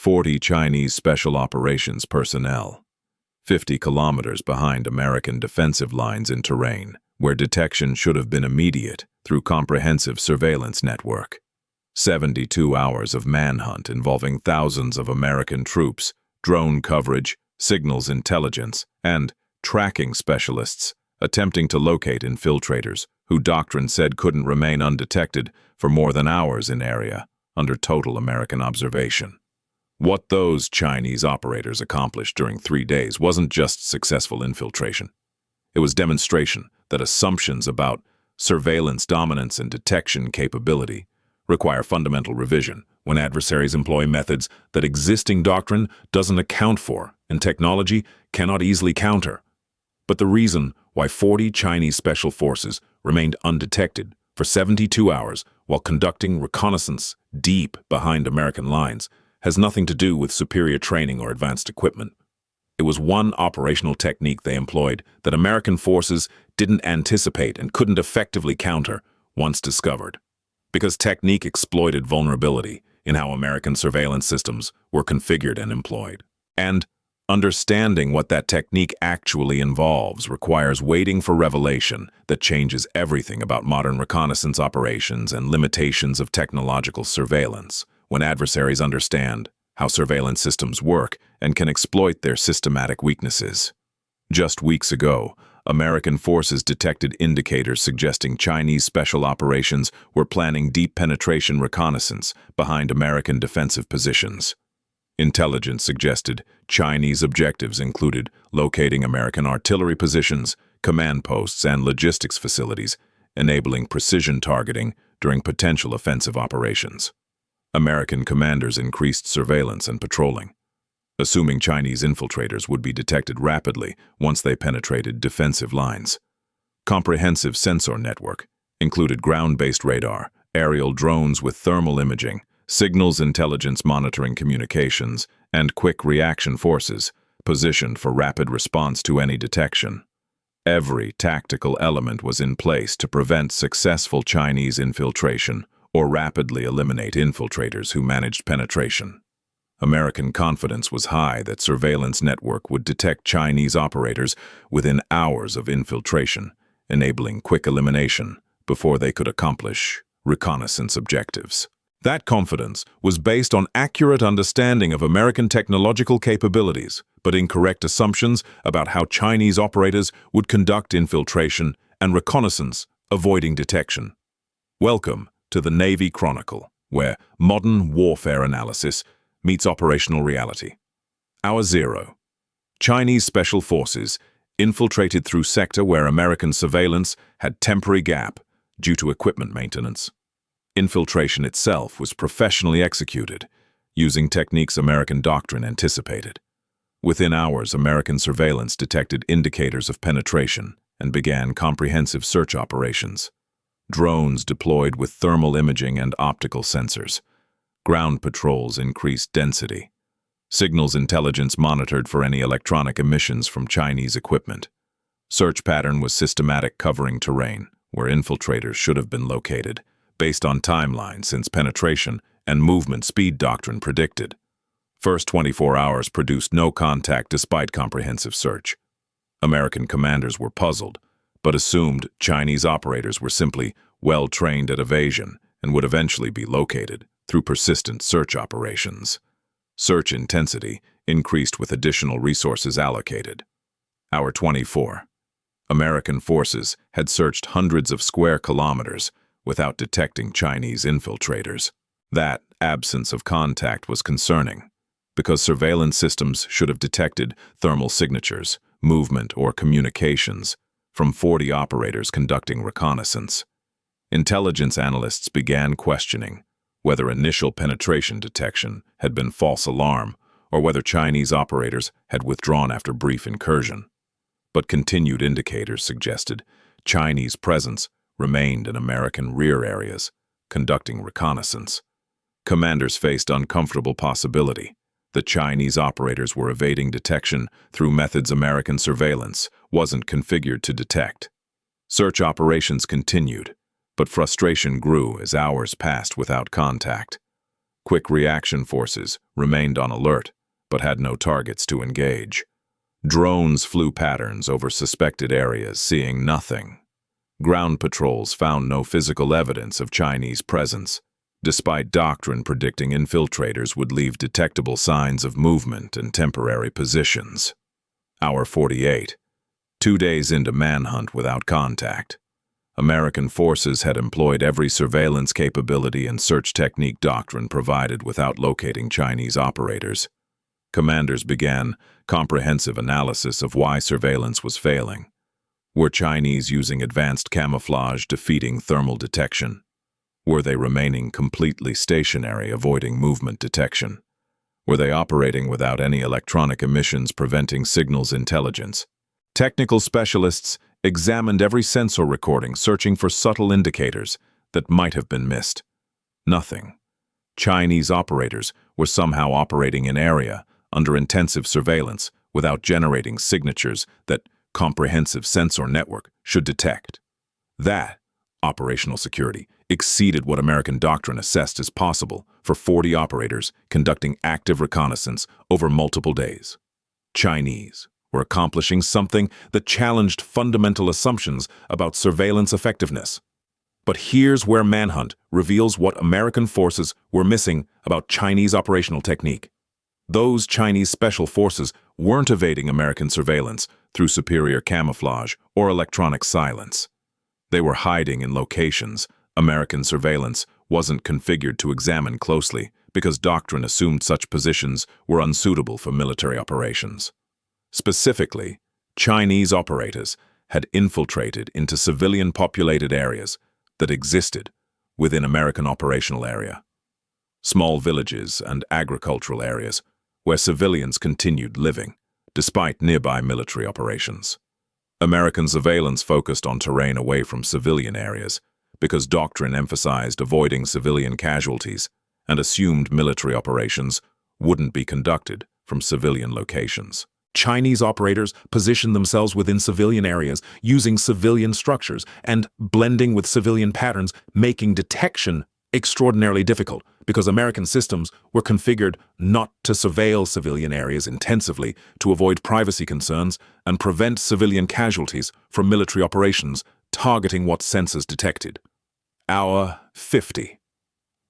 40 Chinese Special Operations personnel, 50 kilometers behind American defensive lines in terrain, where detection should have been immediate through comprehensive surveillance network. 72 hours of manhunt involving thousands of American troops, drone coverage, signals intelligence, and tracking specialists attempting to locate infiltrators who Doctrine said couldn't remain undetected for more than hours in area under total American observation. What those Chinese operators accomplished during 3 days wasn't just successful infiltration. It was demonstration that assumptions about surveillance dominance and detection capability require fundamental revision when adversaries employ methods that existing doctrine doesn't account for and technology cannot easily counter. But the reason why 40 Chinese special forces remained undetected for 72 hours while conducting reconnaissance deep behind American lines has nothing to do with superior training or advanced equipment. It was one operational technique they employed that American forces didn't anticipate and couldn't effectively counter once discovered, because technique exploited vulnerability in how American surveillance systems were configured and employed. And understanding what that technique actually involves requires waiting for revelation that changes everything about modern reconnaissance operations and limitations of technological surveillance. When adversaries understand how surveillance systems work and can exploit their systematic weaknesses. Just weeks ago, American forces detected indicators suggesting Chinese special operations were planning deep penetration reconnaissance behind American defensive positions. Intelligence suggested Chinese objectives included locating American artillery positions, command posts, and logistics facilities, enabling precision targeting during potential offensive operations. American commanders increased surveillance and patrolling, assuming Chinese infiltrators would be detected rapidly once they penetrated defensive lines. Comprehensive sensor network included ground-based radar, aerial drones with thermal imaging, signals intelligence monitoring communications, and quick reaction forces positioned for rapid response to any detection. Every tactical element was in place to prevent successful Chinese infiltration or rapidly eliminate infiltrators who managed penetration. American confidence was high that surveillance network would detect Chinese operators within hours of infiltration, enabling quick elimination before they could accomplish reconnaissance objectives. That confidence was based on accurate understanding of American technological capabilities, but incorrect assumptions about how Chinese operators would conduct infiltration and reconnaissance, avoiding detection. Welcome to the TheNavyChronicle, where modern warfare analysis meets operational reality. Hour 0. Chinese Special Forces infiltrated through sector where American surveillance had temporary gap due to equipment maintenance. Infiltration itself was professionally executed, using techniques American doctrine anticipated. Within hours, American surveillance detected indicators of penetration and began comprehensive search operations. Drones deployed with thermal imaging and optical sensors. Ground patrols increased density. Signals intelligence monitored for any electronic emissions from Chinese equipment. Search pattern was systematic, covering terrain where infiltrators should have been located, based on timeline since penetration and movement speed doctrine predicted. First 24 hours produced no contact despite comprehensive search. American commanders were puzzled, but assumed Chinese operators were simply well-trained at evasion and would eventually be located through persistent search operations. Search intensity increased with additional resources allocated. Hour 24. American forces had searched hundreds of square kilometers without detecting Chinese infiltrators. That absence of contact was concerning, because surveillance systems should have detected thermal signatures, movement, or communications from 40 operators conducting reconnaissance. Intelligence analysts began questioning whether initial penetration detection had been false alarm or whether Chinese operators had withdrawn after brief incursion. But continued indicators suggested Chinese presence remained in American rear areas, conducting reconnaissance. Commanders faced uncomfortable possibility that Chinese operators were evading detection through methods American surveillance wasn't configured to detect. Search operations continued, but frustration grew as hours passed without contact. Quick reaction forces remained on alert, but had no targets to engage. Drones flew patterns over suspected areas, seeing nothing. Ground patrols found no physical evidence of Chinese presence, despite doctrine predicting infiltrators would leave detectable signs of movement and temporary positions. Hour 48. 2 days into Manhunt without contact. American forces had employed every surveillance capability and search technique doctrine provided without locating Chinese operators. Commanders began comprehensive analysis of why surveillance was failing. Were Chinese using advanced camouflage defeating thermal detection? Were they remaining completely stationary, avoiding movement detection? Were they operating without any electronic emissions preventing signals intelligence? Technical specialists examined every sensor recording, searching for subtle indicators that might have been missed. Nothing. Chinese operators were somehow operating in area under intensive surveillance without generating signatures that comprehensive sensor network should detect. That operational security exceeded what American doctrine assessed as possible for 40 operators conducting active reconnaissance over multiple days. Chinese were accomplishing something that challenged fundamental assumptions about surveillance effectiveness. But here's where Manhunt reveals what American forces were missing about Chinese operational technique. Those Chinese special forces weren't evading American surveillance through superior camouflage or electronic silence. They were hiding in locations American surveillance wasn't configured to examine closely because doctrine assumed such positions were unsuitable for military operations. Specifically, Chinese operators had infiltrated into civilian populated areas that existed within American operational area. Small villages and agricultural areas where civilians continued living, despite nearby military operations. American surveillance focused on terrain away from civilian areas because doctrine emphasized avoiding civilian casualties and assumed military operations wouldn't be conducted from civilian locations. Chinese operators positioned themselves within civilian areas, using civilian structures and blending with civilian patterns, making detection extraordinarily difficult because American systems were configured not to surveil civilian areas intensively to avoid privacy concerns and prevent civilian casualties from military operations, targeting what sensors detected. Hour 50.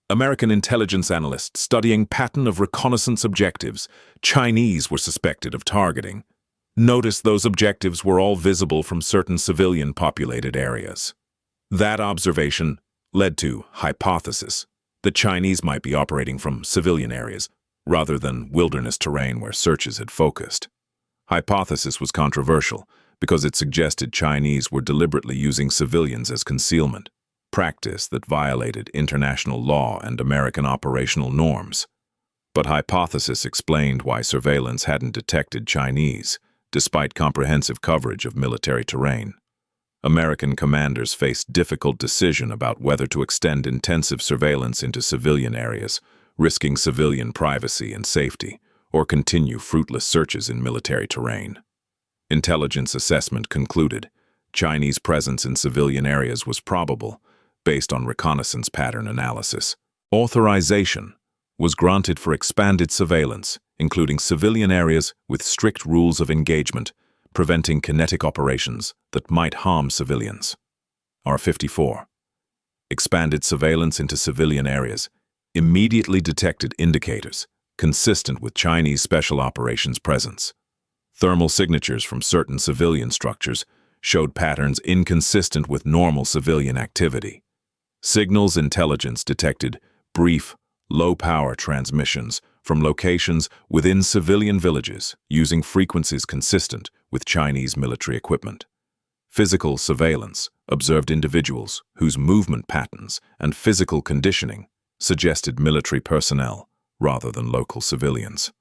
American intelligence analysts studying pattern of reconnaissance objectives Chinese were suspected of targeting. Notice those objectives were all visible from certain civilian populated areas. That observation led to hypothesis that Chinese might be operating from civilian areas rather than wilderness terrain where searches had focused. Hypothesis was controversial because it suggested Chinese were deliberately using civilians as concealment, practice that violated international law and American operational norms. But hypothesis explained why surveillance hadn't detected Chinese, despite comprehensive coverage of military terrain. American commanders faced difficult decision about whether to extend intensive surveillance into civilian areas, risking civilian privacy and safety, or continue fruitless searches in military terrain. Intelligence assessment concluded Chinese presence in civilian areas was probable, based on reconnaissance pattern analysis. Authorization was granted for expanded surveillance, including civilian areas with strict rules of engagement, preventing kinetic operations that might harm civilians. R54. Expanded surveillance into civilian areas immediately detected indicators consistent with Chinese special operations presence. Thermal signatures from certain civilian structures showed patterns inconsistent with normal civilian activity. Signals intelligence detected brief, low-power transmissions from locations within civilian villages using frequencies consistent with Chinese military equipment. Physical surveillance observed individuals whose movement patterns and physical conditioning suggested military personnel rather than local civilians.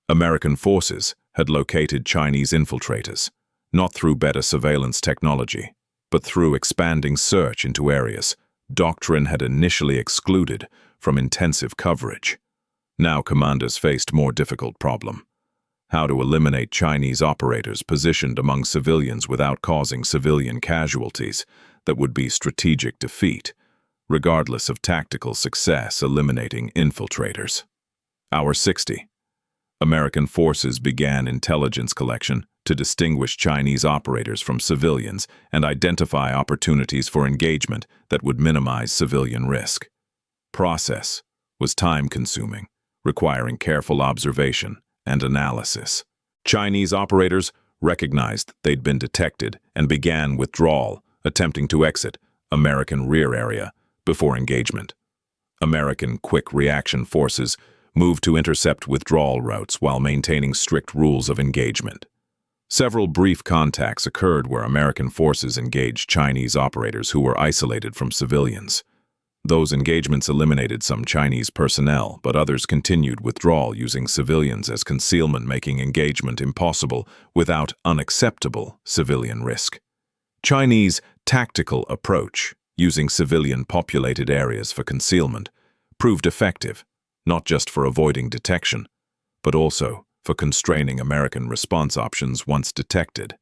American forces had located Chinese infiltrators, not through better surveillance technology, but through expanding search into areas doctrine had initially excluded from intensive coverage. Now commanders faced more difficult problem: how to eliminate Chinese operators positioned among civilians without causing civilian casualties that would be strategic defeat. regardless of tactical success eliminating infiltrators. Hour 60. American forces began intelligence collection to distinguish Chinese operators from civilians and identify opportunities for engagement that would minimize civilian risk. Process was time-consuming, requiring careful observation and analysis. Chinese operators recognized they'd been detected and began withdrawal, attempting to exit American rear area before engagement. American quick reaction forces moved to intercept withdrawal routes while maintaining strict rules of engagement. Several brief contacts occurred where American forces engaged Chinese operators who were isolated from civilians. Those engagements eliminated some Chinese personnel, but others continued withdrawal using civilians as concealment, making engagement impossible without unacceptable civilian risk. Chinese tactical approach, using civilian populated areas for concealment, proved effective, not just for avoiding detection, but also for constraining American response options once detected.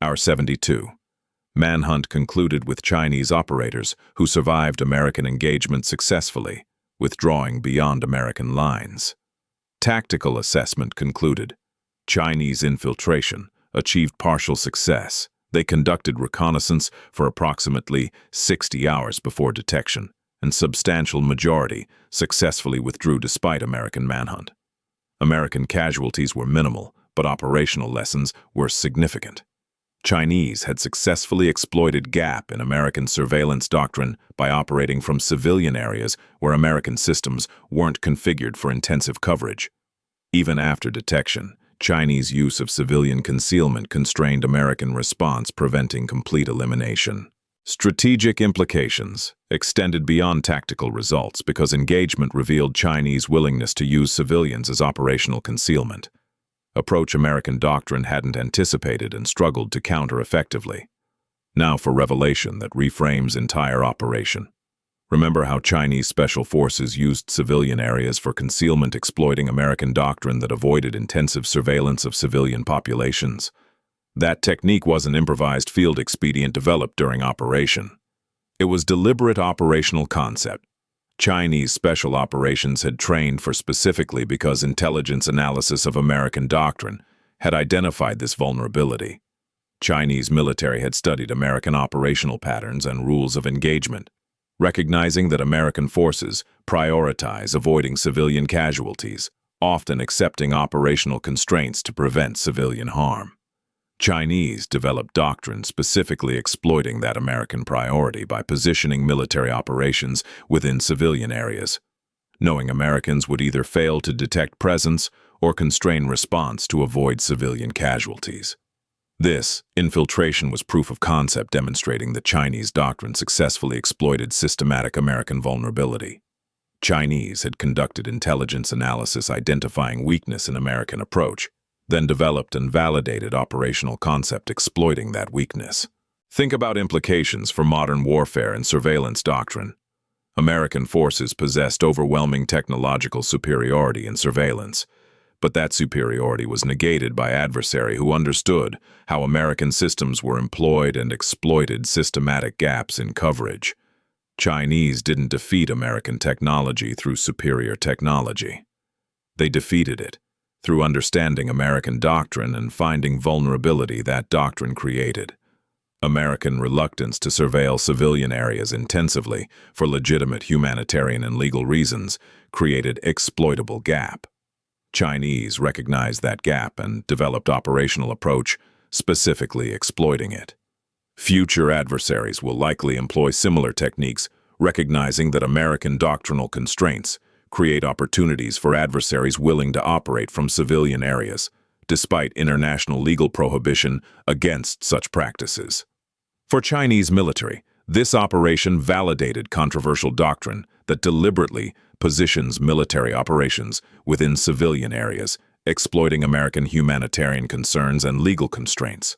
Hour 72. Manhunt concluded with Chinese operators who survived American engagement successfully, withdrawing beyond American lines. Tactical assessment concluded. Chinese infiltration achieved partial success. They conducted reconnaissance for approximately 60 hours before detection, and substantial majority successfully withdrew despite American manhunt. American casualties were minimal, but operational lessons were significant. Chinese had successfully exploited gap in American surveillance doctrine by operating from civilian areas where American systems weren't configured for intensive coverage. Even after detection, Chinese use of civilian concealment constrained American response, preventing complete elimination. Strategic implications extended beyond tactical results because engagement revealed Chinese willingness to use civilians as operational concealment. Approach American doctrine hadn't anticipated and struggled to counter effectively. Now for revelation that reframes entire operation. Remember how Chinese special forces used civilian areas for concealment, exploiting American doctrine that avoided intensive surveillance of civilian populations? That technique was an improvised field expedient developed during operation. It was deliberate operational concept. Chinese special operations had trained for specifically because intelligence analysis of American doctrine had identified this vulnerability. Chinese military had studied American operational patterns and rules of engagement, recognizing that American forces prioritize avoiding civilian casualties, often accepting operational constraints to prevent civilian harm. Chinese developed doctrine specifically exploiting that American priority by positioning military operations within civilian areas, knowing Americans would either fail to detect presence or constrain response to avoid civilian casualties. This infiltration was proof of concept demonstrating that Chinese doctrine successfully exploited systematic American vulnerability. Chinese had conducted intelligence analysis identifying weakness in American approach, then developed and validated operational concept exploiting that weakness. Think about implications for modern warfare and surveillance doctrine. American forces possessed overwhelming technological superiority in surveillance, but that superiority was negated by adversary who understood how American systems were employed and exploited systematic gaps in coverage. Chinese didn't defeat American technology through superior technology. They defeated it through understanding American doctrine and finding vulnerability that doctrine created. American reluctance to surveil civilian areas intensively for legitimate humanitarian and legal reasons created exploitable gap. Chinese recognized that gap and developed operational approach, specifically exploiting it. Future adversaries will likely employ similar techniques, recognizing that American doctrinal constraints create opportunities for adversaries willing to operate from civilian areas, despite international legal prohibition against such practices. For Chinese military, this operation validated controversial doctrine that deliberately positions military operations within civilian areas, exploiting American humanitarian concerns and legal constraints.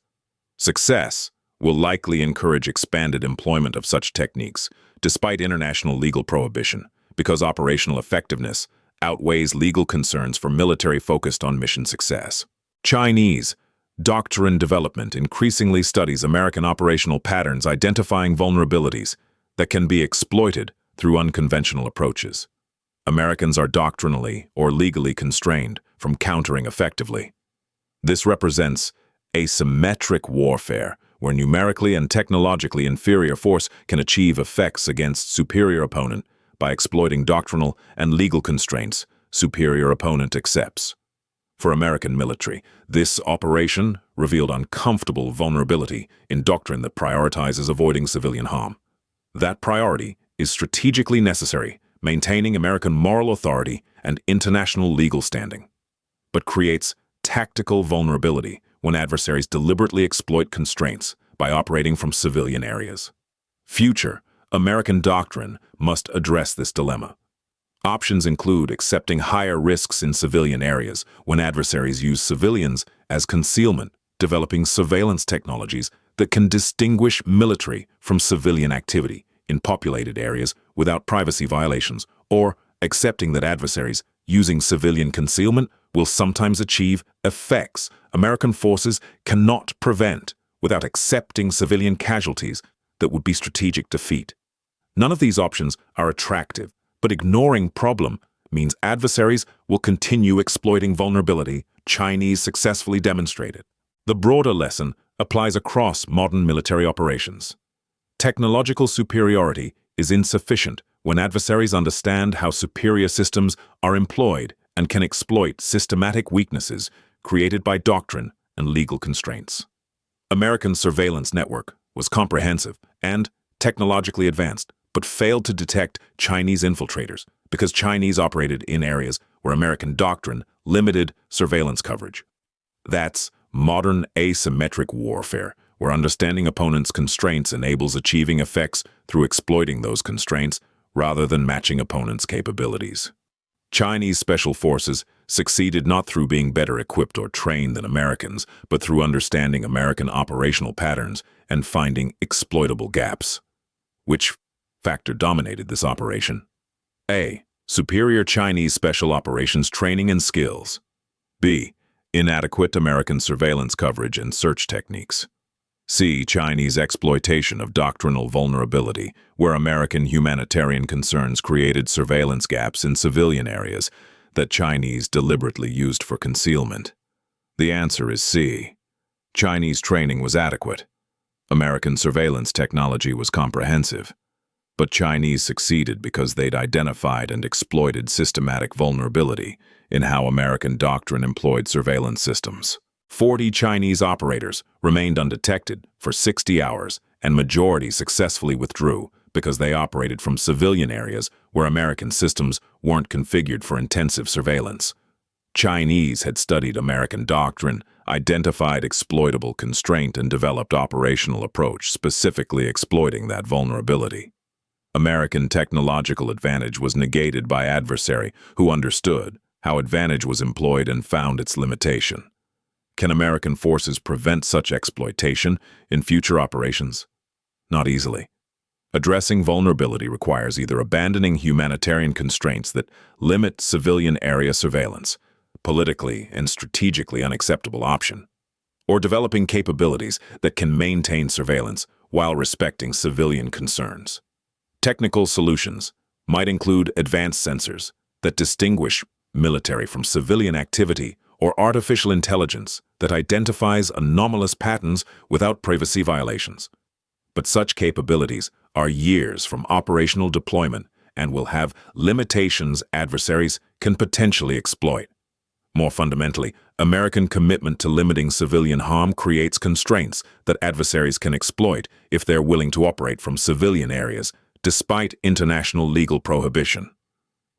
Success will likely encourage expanded employment of such techniques, despite international legal prohibition, because operational effectiveness outweighs legal concerns for military focused on mission success. Chinese doctrine development increasingly studies American operational patterns identifying vulnerabilities. that can be exploited through unconventional approaches. Americans are doctrinally or legally constrained from countering effectively. This represents asymmetric warfare, where numerically and technologically inferior force can achieve effects against superior opponent by exploiting doctrinal and legal constraints superior opponent accepts. For American military, this operation revealed uncomfortable vulnerability in doctrine that prioritizes avoiding civilian harm. That priority is strategically necessary, maintaining American moral authority and international legal standing, but creates tactical vulnerability when adversaries deliberately exploit constraints by operating from civilian areas. Future American doctrine must address this dilemma. Options include accepting higher risks in civilian areas when adversaries use civilians as concealment, developing surveillance technologies that can distinguish military from civilian activity in populated areas without privacy violations, or accepting that adversaries using civilian concealment will sometimes achieve effects American forces cannot prevent without accepting civilian casualties that would be strategic defeat. None of these options are attractive, but ignoring problem means adversaries will continue exploiting vulnerability Chinese successfully demonstrated. The broader lesson applies across modern military operations. Technological superiority is insufficient when adversaries understand how superior systems are employed and can exploit systematic weaknesses created by doctrine and legal constraints. American surveillance network was comprehensive and technologically advanced, but failed to detect Chinese infiltrators because Chinese operated in areas where American doctrine limited surveillance coverage. That's modern asymmetric warfare, where understanding opponents' constraints enables achieving effects through exploiting those constraints rather than matching opponents' capabilities. Chinese special forces succeeded not through being better equipped or trained than Americans, but through understanding American operational patterns and finding exploitable gaps. Which factor dominated this operation? A. Superior Chinese special operations training and skills. B. Inadequate American surveillance coverage and search techniques. C. Chinese exploitation of doctrinal vulnerability, where American humanitarian concerns created surveillance gaps in civilian areas that Chinese deliberately used for concealment. The answer is C. Chinese training was adequate. American surveillance technology was comprehensive. But Chinese succeeded because they'd identified and exploited systematic vulnerability in how American doctrine employed surveillance systems. 40 Chinese operators remained undetected for 60 hours, and majority successfully withdrew because they operated from civilian areas where American systems weren't configured for intensive surveillance. Chinese had studied American doctrine, identified exploitable constraint, and developed operational approach specifically exploiting that vulnerability. American technological advantage was negated by adversary who understood how advantage was employed and found its limitation. Can American forces prevent such exploitation in future operations? Not easily. Addressing vulnerability requires either abandoning humanitarian constraints that limit civilian area surveillance, politically and strategically unacceptable option, or developing capabilities that can maintain surveillance while respecting civilian concerns. Technical solutions might include advanced sensors that distinguish military from civilian activity, or artificial intelligence that identifies anomalous patterns without privacy violations. But such capabilities are years from operational deployment and will have limitations adversaries can potentially exploit. More fundamentally, American commitment to limiting civilian harm creates constraints that adversaries can exploit if they're willing to operate from civilian areas, despite international legal prohibition.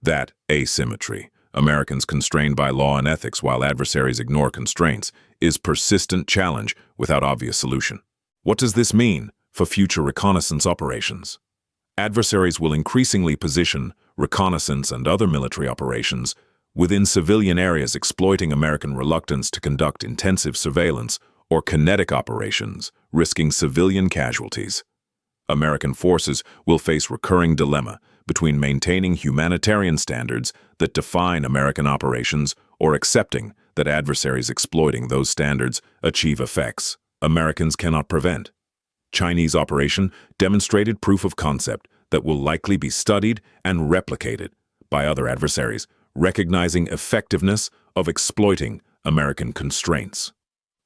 That asymmetry, Americans constrained by law and ethics while adversaries ignore constraints, is persistent challenge without obvious solution. What does this mean for future reconnaissance operations? Adversaries will increasingly position reconnaissance and other military operations within civilian areas, exploiting American reluctance to conduct intensive surveillance or kinetic operations, risking civilian casualties. American forces will face recurring dilemma between maintaining humanitarian standards that define American operations or accepting that adversaries exploiting those standards achieve effects Americans cannot prevent. Chinese operation demonstrated proof of concept that will likely be studied and replicated by other adversaries, recognizing effectiveness of exploiting American constraints.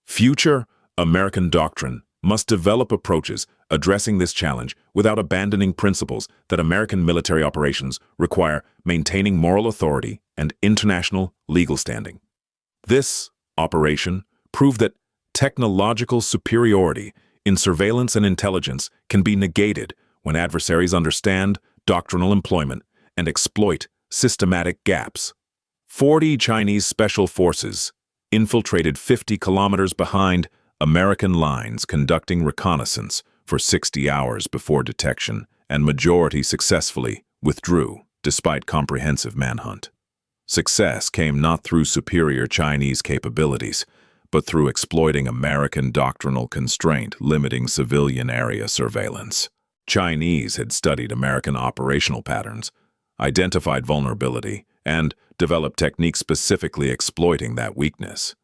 Future American doctrine must develop approaches addressing this challenge without abandoning principles that American military operations require, maintaining moral authority and international legal standing. This operation proved that technological superiority in surveillance and intelligence can be negated when adversaries understand doctrinal employment and exploit systematic gaps. 40 Chinese special forces infiltrated 50 kilometers behind American lines, conducting reconnaissance for 60 hours before detection, and majority successfully withdrew despite comprehensive manhunt. Success came not through superior Chinese capabilities, but through exploiting American doctrinal constraint limiting civilian area surveillance. Chinese had studied American operational patterns, identified vulnerability, and developed techniques specifically exploiting that weakness.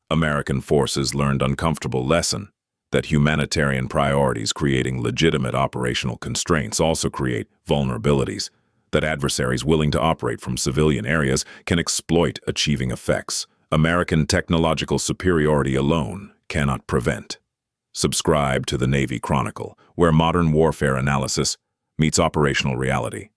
American forces learned uncomfortable lesson that humanitarian priorities creating legitimate operational constraints also create vulnerabilities that adversaries willing to operate from civilian areas can exploit, achieving effects American technological superiority alone cannot prevent. Subscribe to the Navy Chronicle, where modern warfare analysis meets operational reality,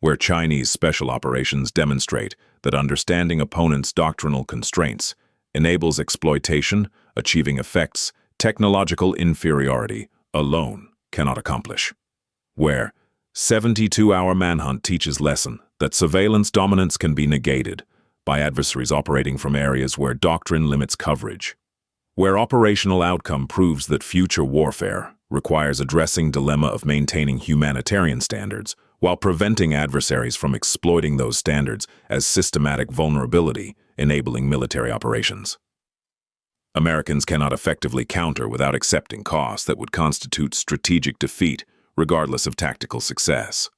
where Chinese special operations demonstrate that understanding opponents' doctrinal constraints enables exploitation, achieving effects technological inferiority alone cannot accomplish. Where 72-hour manhunt teaches lesson that surveillance dominance can be negated by adversaries operating from areas where doctrine limits coverage. Where operational outcome proves that future warfare requires addressing dilemma of maintaining humanitarian standards while preventing adversaries from exploiting those standards as systematic vulnerability, enabling military operations. Americans cannot effectively counter without accepting costs that would constitute strategic defeat, regardless of tactical success.